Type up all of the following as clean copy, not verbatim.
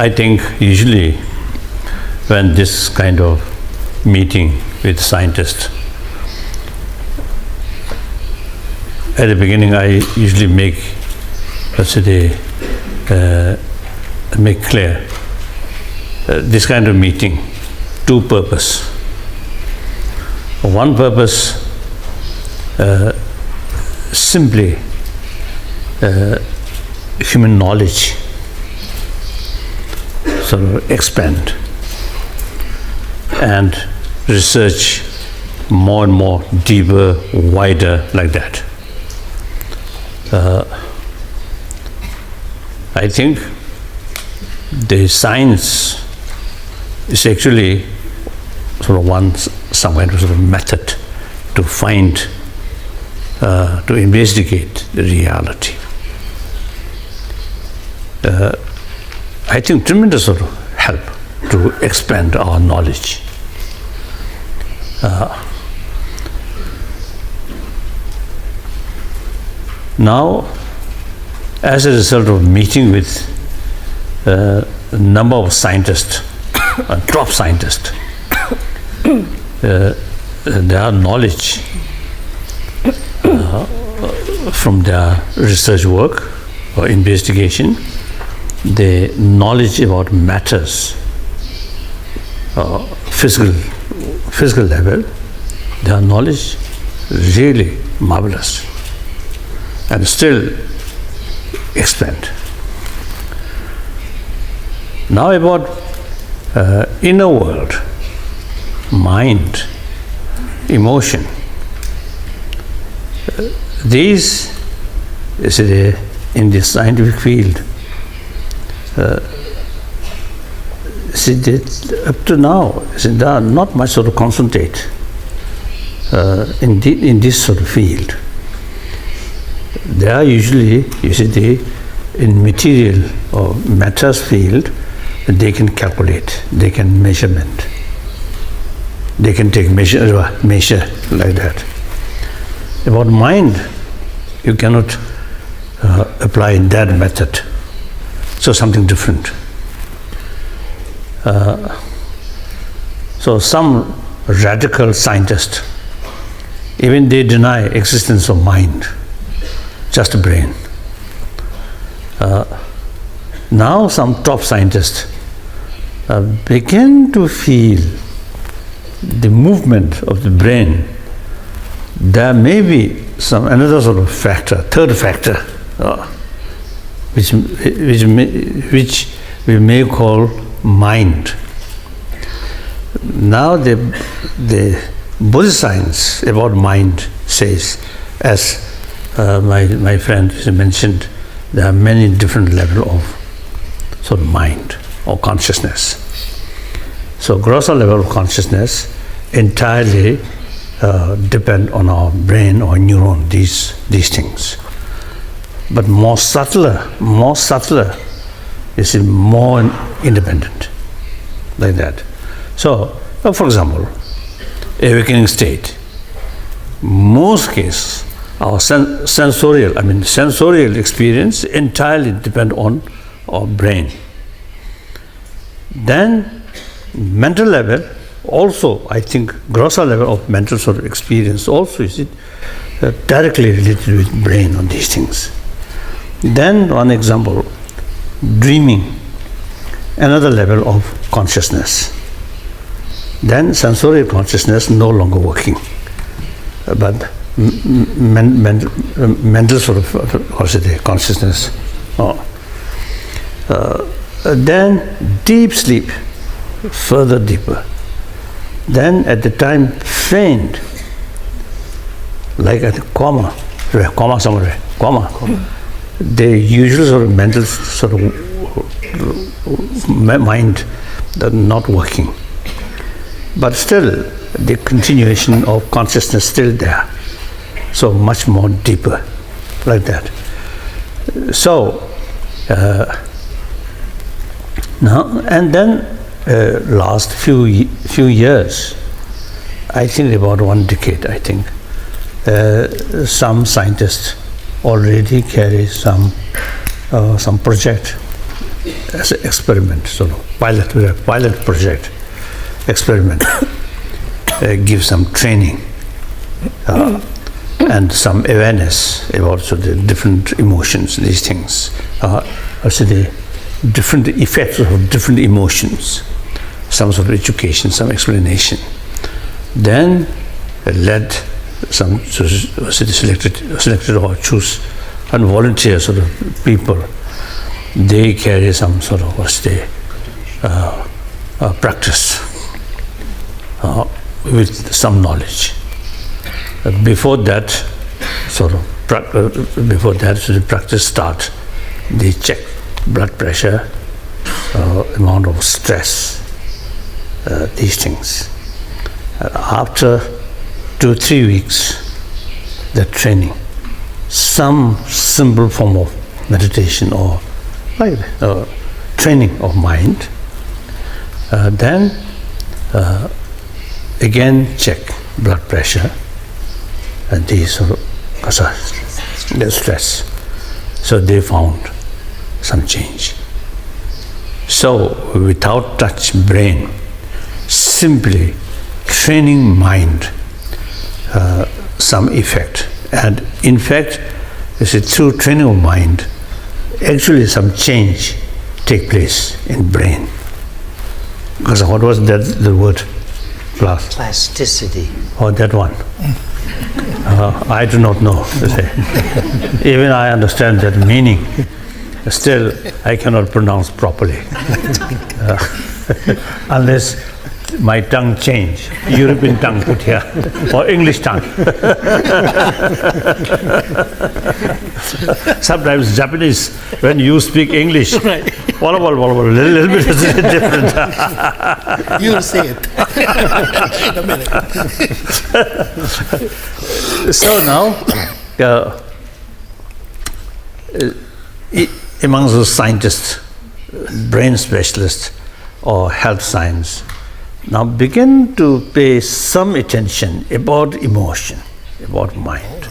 I think usually when this kind of meeting with scientists, at the beginning I usually make clear this kind of meeting, two purpose. One purpose, simply human knowledge sort of expand and research more and more, deeper, wider, like that. I think the science is actually sort of some kind of method to find, to investigate the reality. I think tremendous sort of help to expand our knowledge. Now, as a result of meeting with a number of scientists, top scientists, their knowledge from their research work or investigation, the knowledge about matters, physical level, their knowledge really marvelous and still expand. Now about inner world, mind, emotion. These, in the scientific field, up to now, they are not much sort of concentrate in this sort of field. They are usually, in material or matters field, they can calculate, they can measurement, they can take measure like that. About mind, you cannot apply that method, so something different. So some radical scientists, even they deny existence of mind, just a brain. Now some top scientists begin to feel the movement of the brain. There may be another sort of factor, third factor, which we may call mind. Now the Buddhist science about mind says, as my friend mentioned, there are many different levels of sort of mind or consciousness. So grosser level of consciousness entirely depend on our brain or neuron, these things. But more subtler is more independent, like that. So, for example, awakening state, most cases, our sensorial experience entirely depend on our brain. Then mental level also, I think grosser level of mental sort of experience also is directly related with brain on these things. Then one example, dreaming, another level of consciousness. Then sensorial consciousness no longer working, but mental sort of consciousness. Then deep sleep, further deeper. Then at the time faint, like a coma somewhere, the usual sort of mental sort of mind not working, but still the continuation of consciousness still there, so much more deeper, like that. So now and then last few years, I think about 1 decade, I think some scientists already carry some project as an experiment, sort of pilot project experiment. Give some training and some awareness about the different emotions, these things. Also the different effects of different emotions, some sort of education, some explanation. Then let some selected or choose and volunteer sort of people. They carry some sort of practice with some knowledge. Before that, so the practice start, they check blood pressure, amount of stress, these things. After 2-3 weeks, the training, some simple form of meditation or training of mind, then again check blood pressure and these sort of the stress. So they found some change. So without touch brain, simply training mind, some effect. And in fact, through training of mind, actually some change take place in brain. Because what was that, the word? Plasticity. Oh, that one. I do not know. Even I understand that meaning. Still, I cannot pronounce properly. Unless my tongue change, European tongue put here, or English tongue. Sometimes Japanese, when you speak English, a little bit is different. You'll see it in a minute. So now, among those scientists, brain specialists, or health science, now begin to pay some attention about emotion, about mind.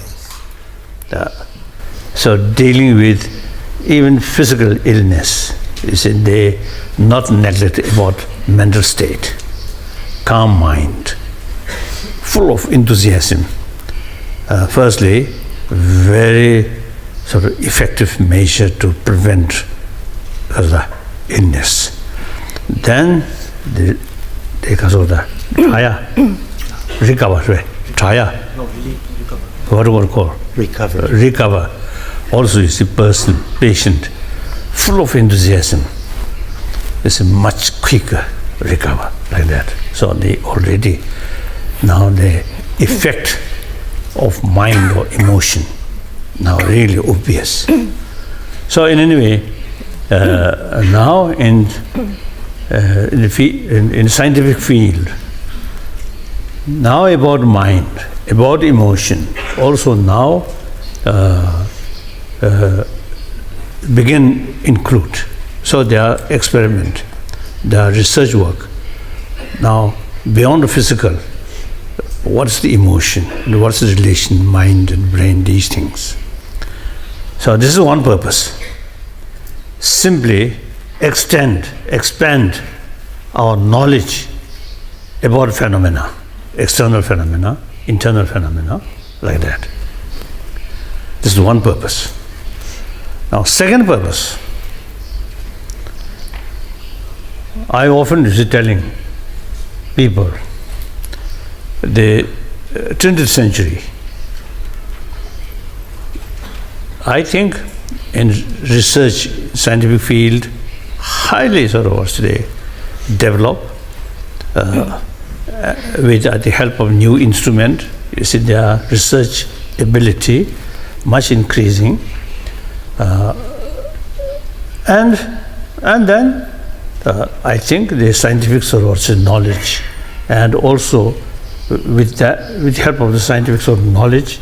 So dealing with even physical illness, you see, they not neglect about mental state, calm mind, full of enthusiasm. Firstly, very sort of effective measure to prevent the illness. Then they recover. What do you call? Recover. Also, you see, patient, full of enthusiasm, is a much quicker recover like that. So they already now the effect of mind or emotion now really obvious. So in any way, now in scientific field, now about mind, about emotion, also now begin include. So there are experiment, there are research work. Now beyond the physical, what's the emotion, what's the relation, mind and brain, these things. So this is one purpose. Simply expand our knowledge about phenomena, external phenomena, internal phenomena, like that. This is one purpose. Now, second purpose, I often is telling people, the 20th century, I think in research, scientific field, highly sort of today develop with the help of new instrument. You see, their research ability much increasing, and then I think the scientific sort of knowledge, and also with help of the scientific sort of knowledge,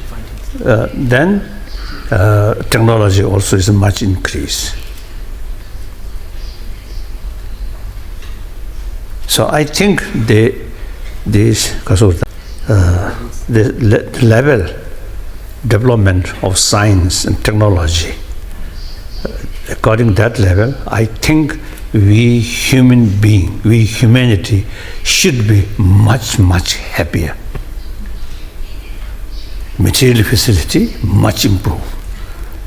then technology also is a much increase. So I think the level development of science and technology, according to that level, I think we humanity should be much, much happier. Material facility much improved.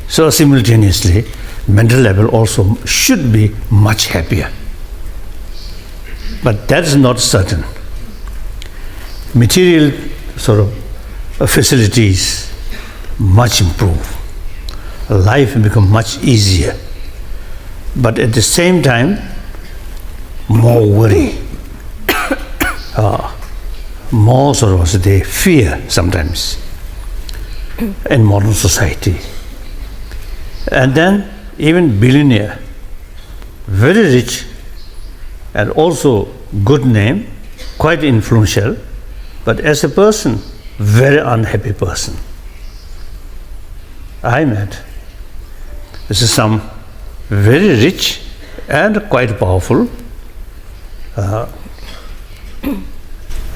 So simultaneously, mental level also should be much happier. But that is not certain. Material sort of facilities much improve. Life become much easier. But at the same time, more worry. More sort of they fear sometimes in modern society. And then even billionaire, very rich and also good name, quite influential, but as a person, very unhappy person. I met some very rich and quite powerful,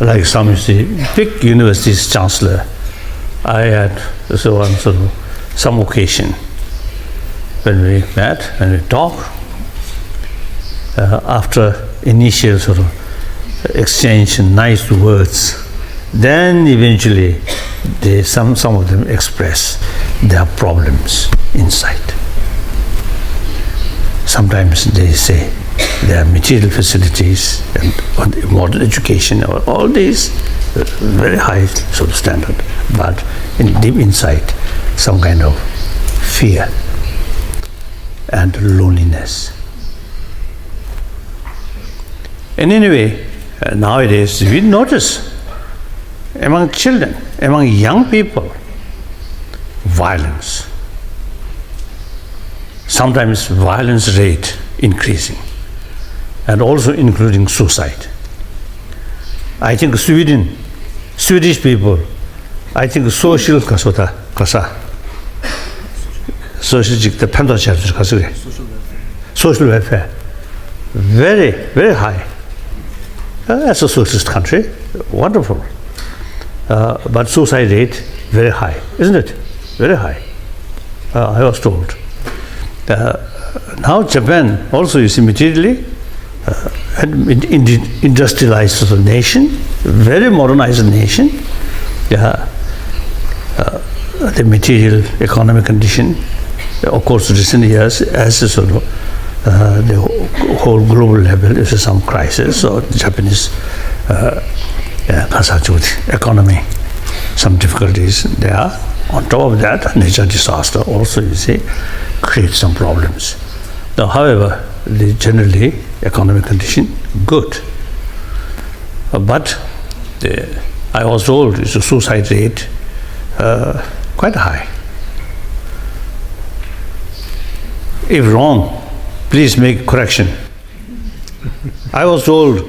like some you see, big university's chancellor. I had some occasion when we met, when we talked, after initial sort of exchange nice words, then eventually some of them express their problems inside. Sometimes they say their material facilities and modern education, all these very high sort of standard, but deep inside some kind of fear and loneliness. And anyway, nowadays we notice among children, among young people, violence. Sometimes violence rate increasing, and also including suicide. I think Swedish people, I think social social welfare, very, very high. As a socialist country, wonderful. But suicide rate very high, isn't it? Very high. I was told. Now Japan also is materially an industrialized sort of nation, very modernized nation. The material economic condition, of course, recent years as a sort of the whole global level is some crisis. So the Japanese economy, some difficulties there. On top of that, nature disaster also, you see, creates some problems. Now, however, the generally economic condition good. But I was told the suicide rate quite high. If wrong, please make correction. I was told,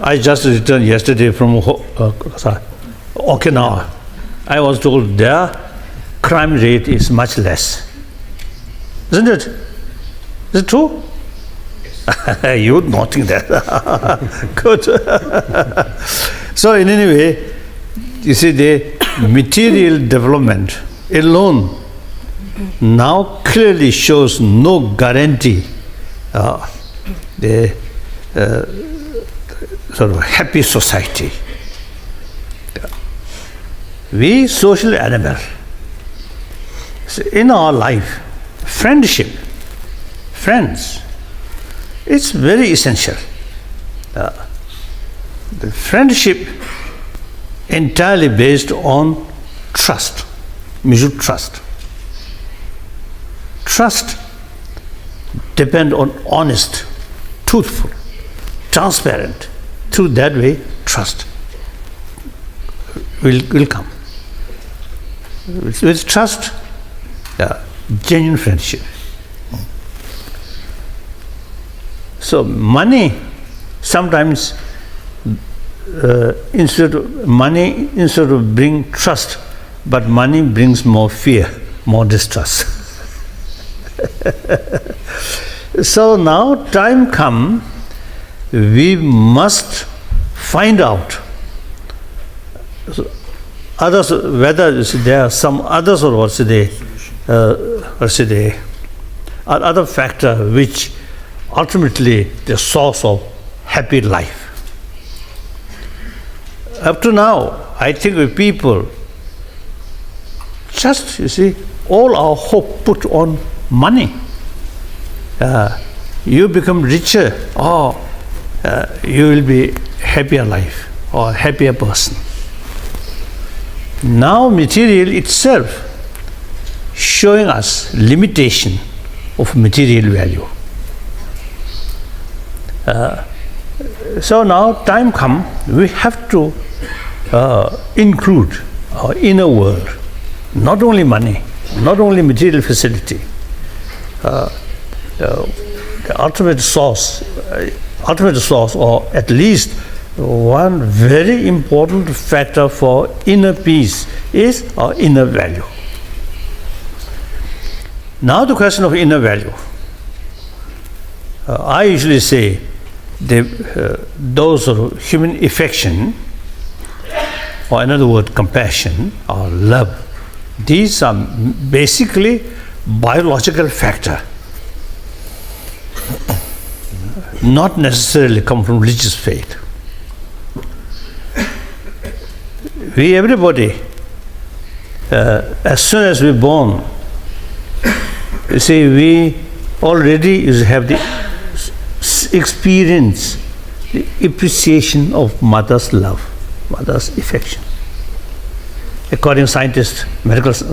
I just returned yesterday from Okinawa. I was told their crime rate is much less. Isn't it? Is it true? Yes. You not think that. Good. So in any way, you see, the material development alone now clearly shows no guarantee the sort of happy society. We social animal. So in our life, friendship, friends, it's very essential. The friendship entirely based on trust, mutual trust. Trust depend on honest, truthful, transparent. Through that way, trust will come. With trust, genuine friendship. So money sometimes instead of bring trust, but money brings more fear, more distrust. So now time come, we must find out others, whether there are some others or other factor which ultimately the source of happy life. Up to now, I think with people, just, all our hope put on money. You become richer, or you will be happier life, or happier person. Now material itself showing us limitation of material value. So now time come, we have to include our inner world, not only money, not only material facility. The ultimate source, or at least one very important factor for inner peace is our inner value. Now the question of inner value. I usually say those are human affection, or another word, compassion or love. These are basically biological factor, not necessarily come from religious faith. We, everybody, as soon as we're born, we already have the experience, the appreciation of mother's love, mother's affection. According to scientists,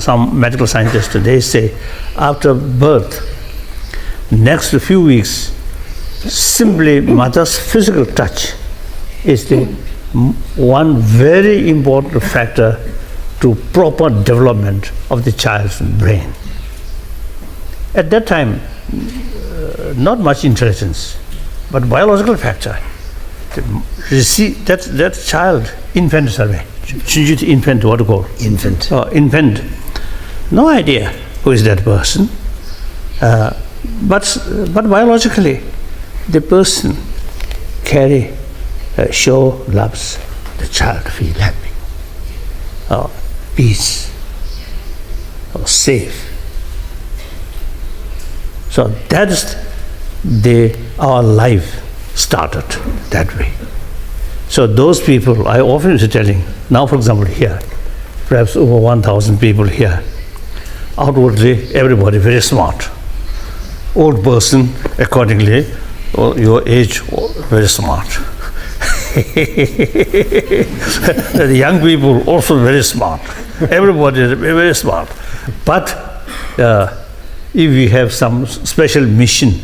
some medical scientists, they say after birth, next few weeks, simply mother's physical touch is the one very important factor to proper development of the child's brain. At that time, not much intelligence, but biological factor. That child, infant survey, infant, what to call? Infant. Infant. No idea who is that person. But biologically, the person show loves, the child feel happy, or peace, or safe. So that is our life started that way. So those people, I often is telling, now for example here, perhaps over 1,000 people here, outwardly everybody very smart. Old person, accordingly, your age, very smart. The young people also very smart. Everybody is very smart. But if we have some special mission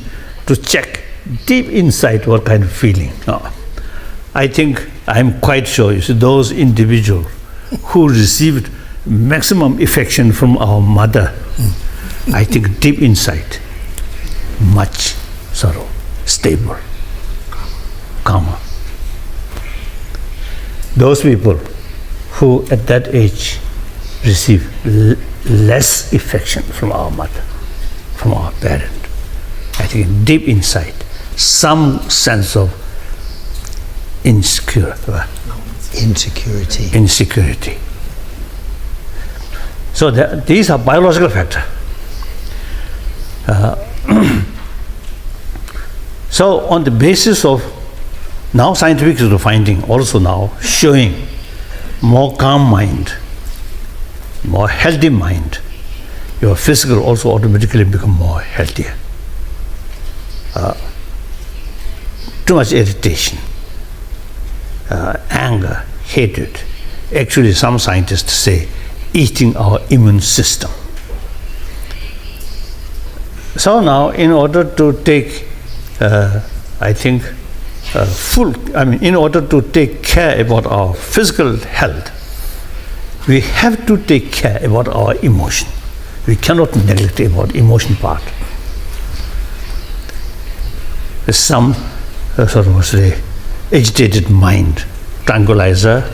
to check deep inside what kind of feeling, I think, I'm quite sure, those individuals who received maximum affection from our mother, I think deep inside, much sorrow, stable, calmer. Those people who at that age receive less affection from our mother, from our parent, I think deep inside, some sense of insecurity. So these are biological factors. So on the basis of now scientific finding also now showing more calm mind, more healthy mind, your physical also automatically become more healthier. Too much irritation, anger, hatred. Actually, some scientists say eating our immune system. So now, in order to take, in order to take care about our physical health, we have to take care about our emotion. We cannot neglect about emotion part. Some agitated mind, tranquilizer,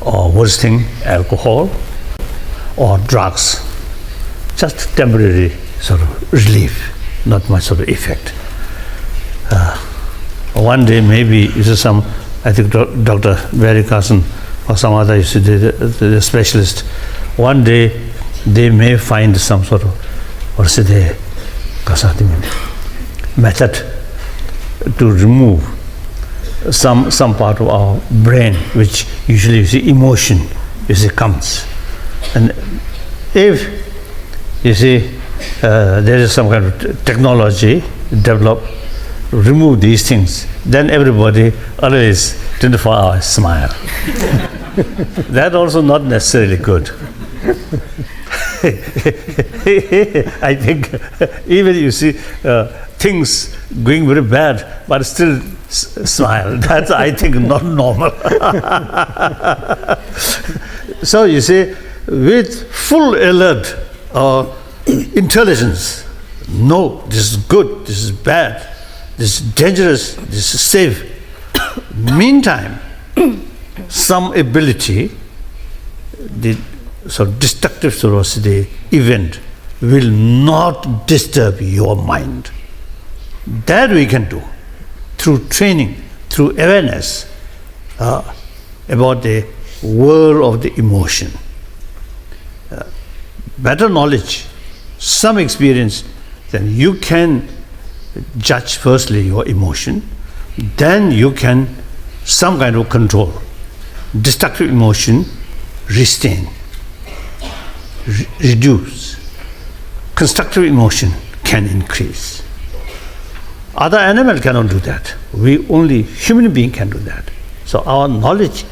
or worst thing, alcohol, or drugs, just temporary sort of relief, not much of the effect. One day maybe I think Dr. Barry Carson or some other, you see, the specialist, one day they may find some sort of, method to remove some part of our brain, which usually, you see, emotion, you see, comes. And if, you see, there is some kind of technology developed, remove these things, then everybody always 24 hours smile. That also not necessarily good. I think even you see things going very bad, but still smile. That's, I think, not normal. So you see, with full alert or intelligence, no, this is good, this is bad, this is dangerous, this is safe. Meantime, some ability, the destructive the event will not disturb your mind. That we can do through training, through awareness about the world of the emotion. Better knowledge, some experience, then you can judge firstly your emotion, then you can some kind of control. Destructive emotion, restrain, reduce. Constructive emotion can increase. Other animal cannot do that. We only human being can do that. So our knowledge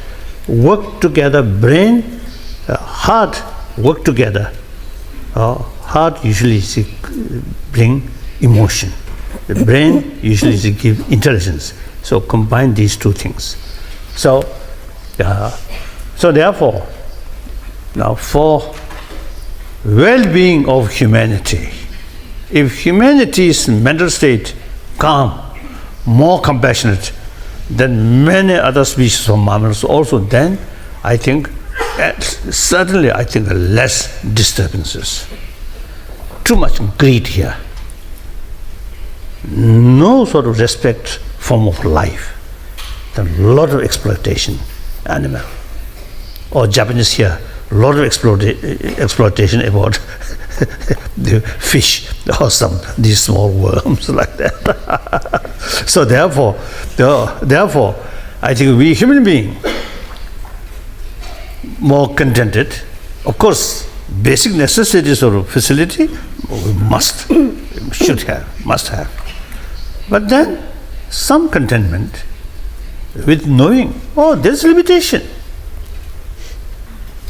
work together, brain, heart work together. Heart usually bring emotion. The brain usually give intelligence. So combine these two things. So therefore, now for well-being of humanity, if humanity's mental state calm, more compassionate than many other species of mammals also, then I think certainly I think less disturbances. Too much greed here. No sort of respect form of life. A lot of exploitation, animal. Or Japanese here, a lot of exploitation about the fish or these small worms like that. So therefore, I think we human beings more contented. Of course, basic necessities of facility we must have. But then some contentment with knowing, there's limitation.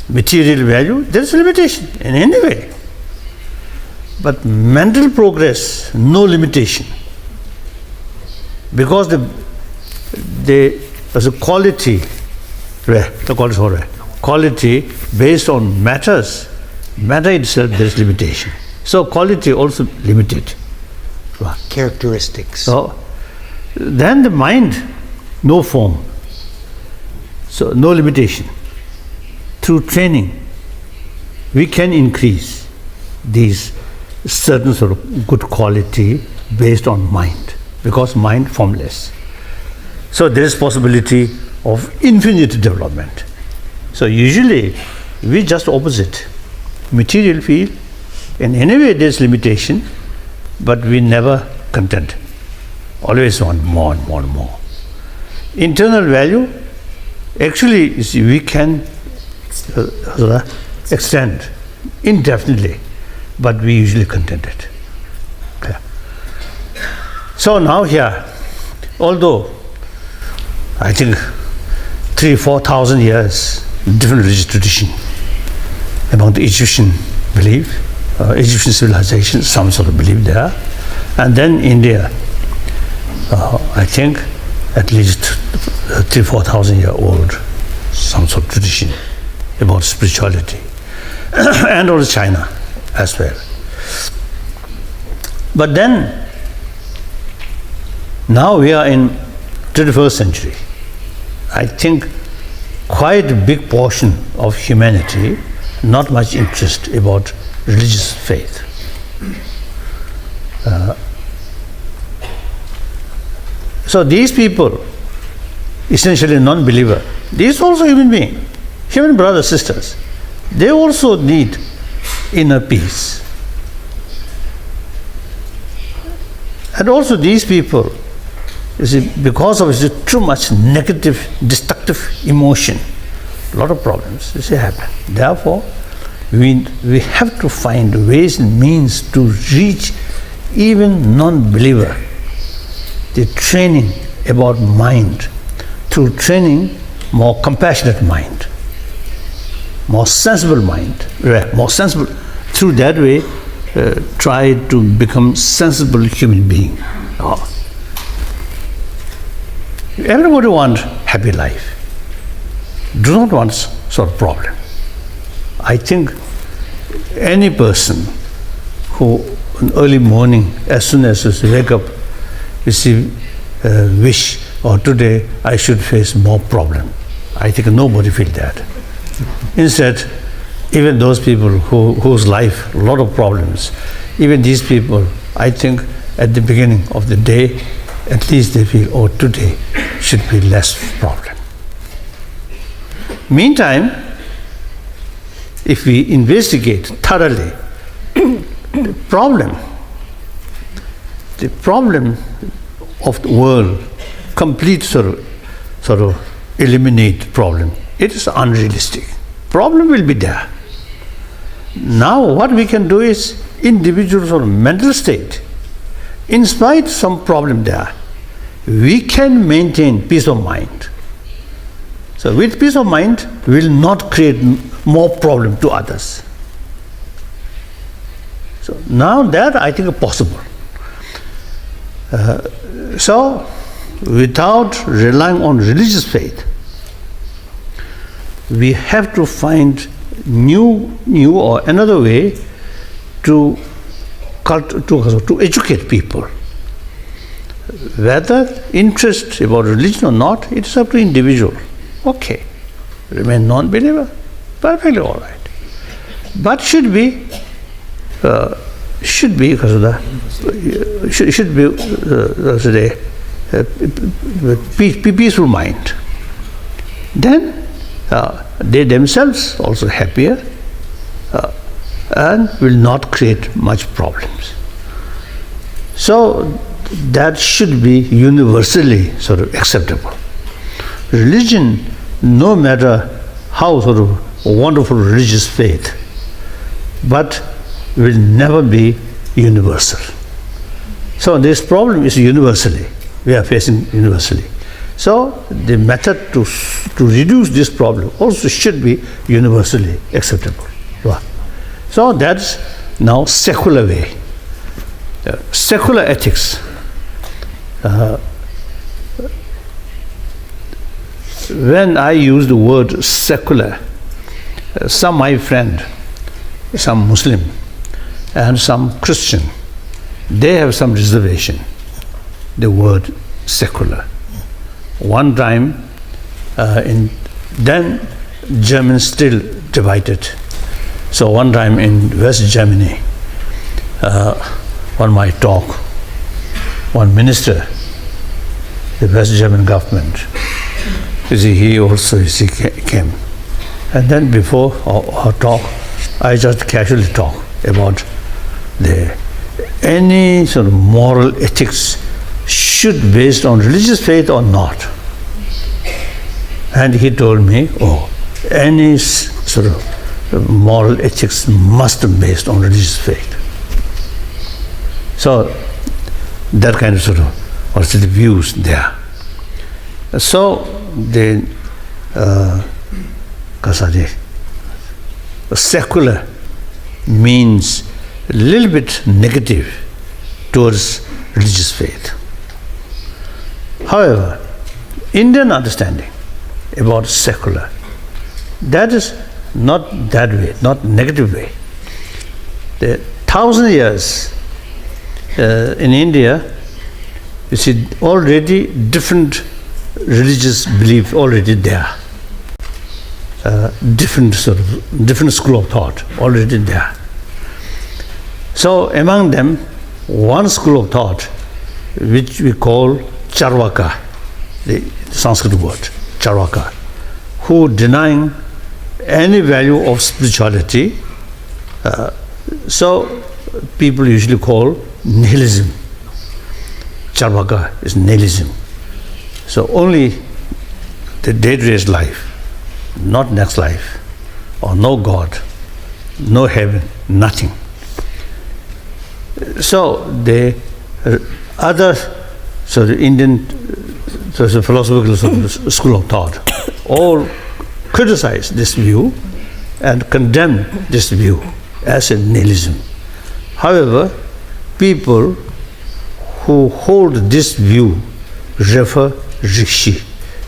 Material value, there's limitation in any way. But mental progress, no limitation. Because there's a quality based on matter itself, there's limitation. So quality also limited. Characteristics. So then the mind, no form. So no limitation. Through training, we can increase these certain sort of good quality based on mind, because mind formless. So there is possibility of infinite development. So usually we just opposite. Material field, in any way there is limitation, but we never content. Always want more and more and more. Internal value, actually, you see, we can extend indefinitely, but we usually contented. Okay. So now here, although I think 3,000-4,000 years, different religious tradition among the Egyptian belief, Egyptian civilization, some sort of belief there, and then India, I think at least 3,000-4,000 year old, some sort of tradition about spirituality, and also China as well. But then, now we are in 21st century. I think quite a big portion of humanity, not much interest about religious faith. So these people, essentially non-believer, these also human beings. human brothers, sisters, they also need inner peace. And also these people, you see, because of too much negative, destructive emotion, a lot of problems, you see, happen. Therefore, we have to find ways and means to reach even non-believer. The training about mind, through training more compassionate mind, more sensible mind, more sensible. Through that way, try to become sensible human being. Oh. Everybody wants happy life. Do not want sort of problem. I think any person who in early morning, as soon as you wake up, you see wish, or today I should face more problem. I think nobody feel that. Instead, even those people whose life a lot of problems, even these people, I think at the beginning of the day, at least they feel, oh, today should be less problem. Meantime, if we investigate thoroughly the problem of the world, complete sort of eliminate problem, it is unrealistic. Problem will be there. Now what we can do is individual sort of mental state, in spite some problem there, we can maintain peace of mind. So with peace of mind, we will not create more problem to others. So now that I think is possible. So without relying on religious faith, we have to find new or another way to educate people. Whether interest about religion or not, it's up to individual. Okay, remain non-believer, perfectly all right. But should be peaceful mind. Then they themselves also happier and will not create much problems. So that should be universally sort of acceptable. Religion, no matter how sort of wonderful religious faith, but will never be universal. So this problem is universally, we are facing universally. So the method to reduce this problem also should be universally acceptable. So that's now secular way. Secular ethics. When I use the word secular, some my friend, some Muslim and some Christian, they have some reservation, the word secular. One time, then Germany still divided. So one time in West Germany, on my talk, one minister, the West German government, you see, he also came. And then before our talk, I just casually talk about any sort of moral ethics should be based on religious faith or not. And he told me, oh, any sort of moral ethics must be based on religious faith. So that kind of sort of also the views there. So the secular means a little bit negative towards religious faith. However, Indian understanding about secular, that is not that way, not negative way. The 1,000 years in India, you see already different religious belief already there. Different school of thought already there. So among them, one school of thought, which we call Charvaka, the Sanskrit word, Charvaka, who denying any value of spirituality. So people usually call nihilism. Charvaka is nihilism. So only the day-to-day life, not next life, or no God, no heaven, nothing. So the Indian philosophical school of thought all criticize this view and condemn this view as a nihilism. However, people who hold this view refer Rishi.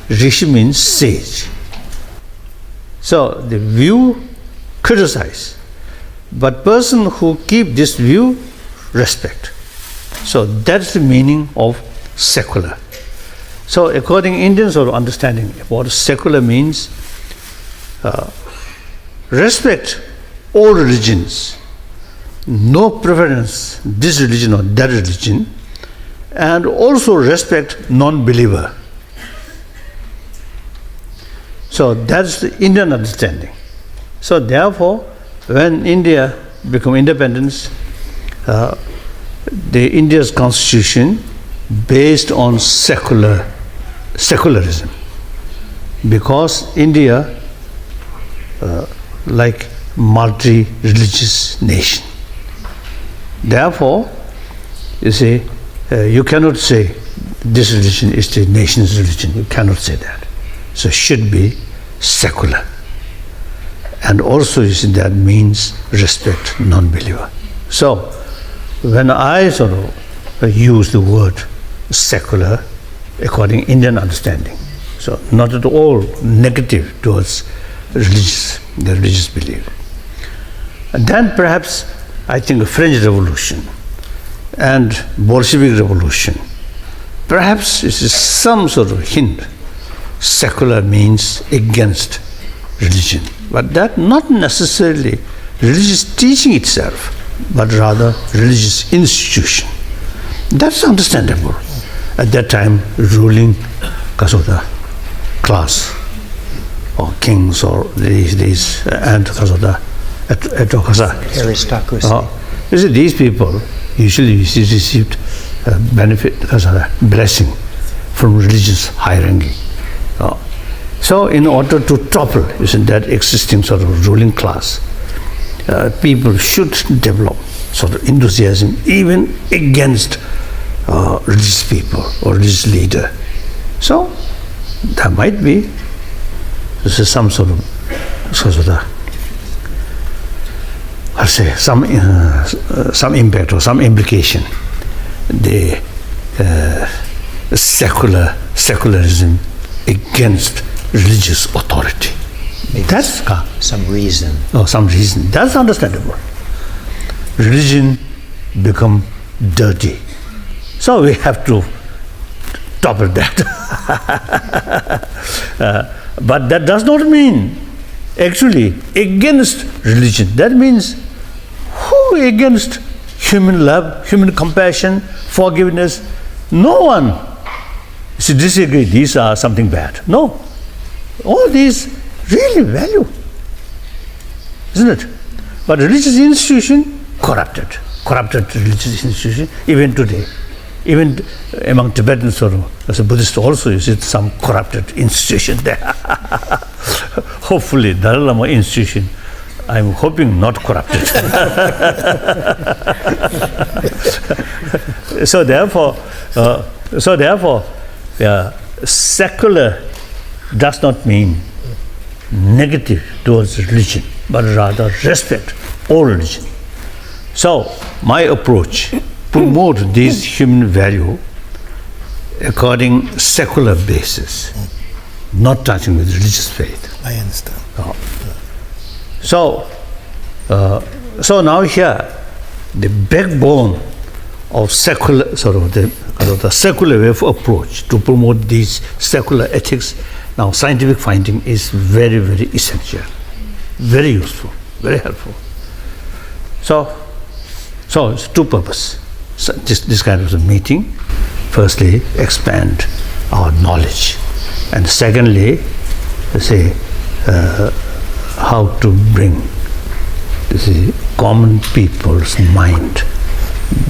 Rishi means sage. So the view criticize, but person who keep this view respect. So that's the meaning of secular. So according to Indian sort of understanding, what secular means, respect all religions, no preference this religion or that religion, and also respect non-believer. So that's the Indian understanding. So therefore, when India became independence, the India's constitution based on secularism, because India like multi-religious nation. Therefore, you see, you cannot say this religion is the nation's religion. You cannot say that. So it should be secular. And also, you see, that means respect non-believer. So when I sort of use the word secular according to Indian understanding, so not at all negative towards the religious belief. And then perhaps I think the French Revolution and Bolshevik Revolution, perhaps this is some sort of hint. Secular means against religion, but that not necessarily religious teaching itself, but rather religious institution. That's understandable. At that time, ruling Kasota class or kings or these and Kasota aristocracy. You see, these people usually received benefit, blessing from religious hierarchy. So in order to topple that existing sort of ruling class, people should develop sort of enthusiasm even against religious people or religious leader. So there might be some sort of I'll say some impact or some implication. The secularism against religious authority. That's some reason. Some reason. That's understandable. Religion become dirty. So we have to topple that. But that does not mean actually against religion. That means who against human love, human compassion, forgiveness? No one disagree these are something bad. No. All these really value, isn't it? But religious institution corrupted religious institution even today. Even among Tibetans or as a Buddhist also, you see some corrupted institution there. Hopefully, Dalai Lama institution, I'm hoping not corrupted. So therefore, secular does not mean negative towards religion, but rather respect all religion. So my approach, promote these human value according secular basis, not touching with religious faith. I understand. So now here, the backbone of secular, the secular way of approach to promote these secular ethics, now scientific finding is very, very essential, very useful, very helpful. So it's two purposes. So this kind of a meeting, firstly, expand our knowledge, and secondly, how to bring the common people's mind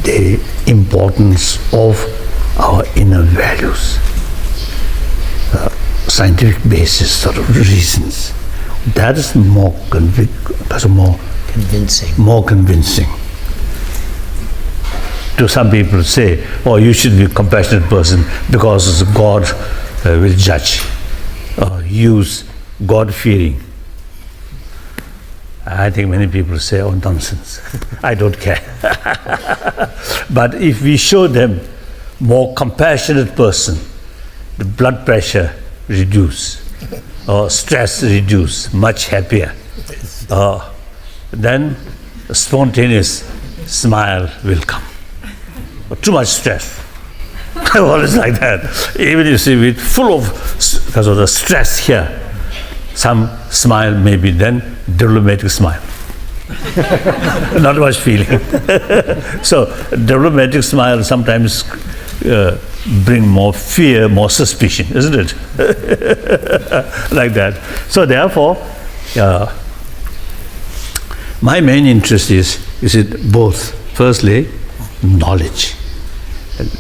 the importance of our inner values, scientific basis sort of reasons. That is more convincing. To some people say, oh, you should be a compassionate person because God will judge. Use God-fearing. I think many people say, oh, nonsense. I don't care. But if we show them more compassionate person, the blood pressure reduce, or stress reduce, much happier, then a spontaneous smile will come. But too much stress. Always like that. Even you see, with full of, because of the stress here, some smile may be then diplomatic smile. Not much feeling. So diplomatic smile sometimes bring more fear, more suspicion, isn't it? Like that. So therefore, my main interest is it both, firstly, knowledge,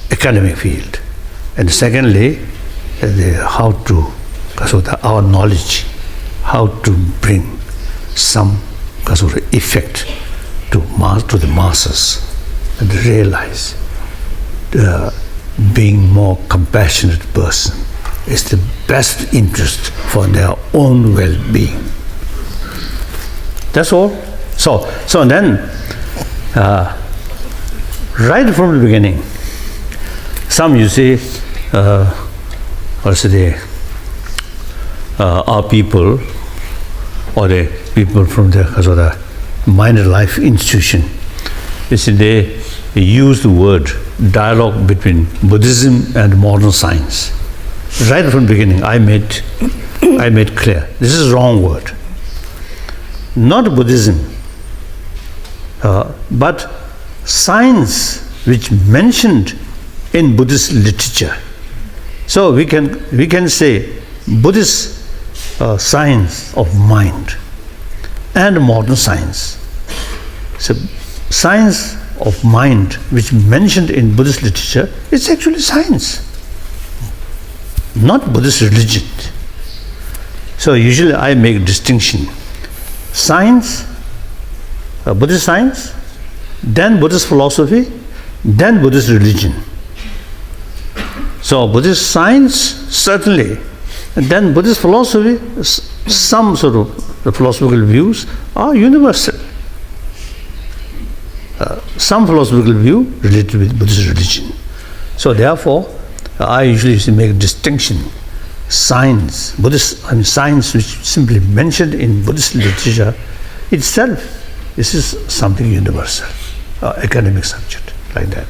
academic field, and secondly, how to, so our knowledge, how to bring some sort of effect to the masses and realize being more compassionate person is the best interest for their own well-being. That's all. So then, right from the beginning, some you say, our people, or the people from the Minor Life Institution, you see, they use the word dialogue between Buddhism and modern science. Right from the beginning, I made clear this is a wrong word. Not Buddhism, but science, which mentioned in Buddhist literature. So we can say Buddhist science of mind and modern science. So science of mind, which mentioned in Buddhist literature, is actually science, not Buddhist religion. So usually I make distinction: science, Buddhist science, then Buddhist philosophy, then Buddhist religion. So Buddhist science, certainly, and then Buddhist philosophy, some sort of the philosophical views are universal. Some philosophical view related with Buddhist religion. So therefore, I usually make distinction. Science, science which simply mentioned in Buddhist literature itself, this is something universal, academic subject, like that.